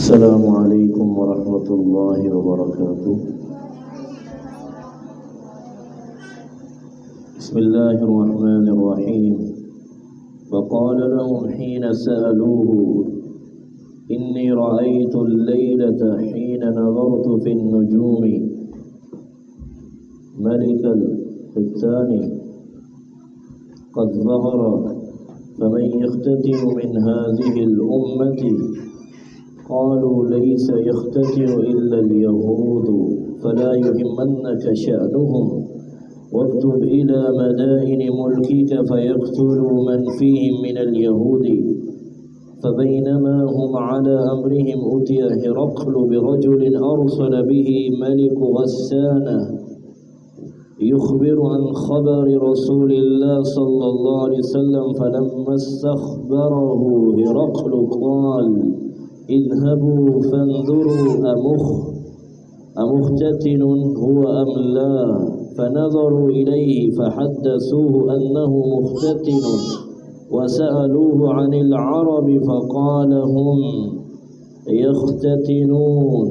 السلام عليكم ورحمة الله وبركاته. بسم الله الرحمن الرحيم. فقال لهم حين سألوه إني رأيت الليلة حين نظرت في النجوم ملك الثاني قد ظهر فمن يختتن من هذه الأمة قالوا ليس يختتن إلا اليهود فلا يهمنك شأنهم واكتب إلى مدائن ملكك فيقتلوا من فيهم من اليهود. فبينما هم على أمرهم أتي هرقل برجل أرسل به ملك غسان يخبر عن خبر رسول الله صلى الله عليه وسلم. فلما استخبره هرقل قال اذهبوا فانظروا أمختتن هو أم لا. فنظروا إليه فحدثوه أنه مختتن وسألوه عن العرب فقال هم يختتنون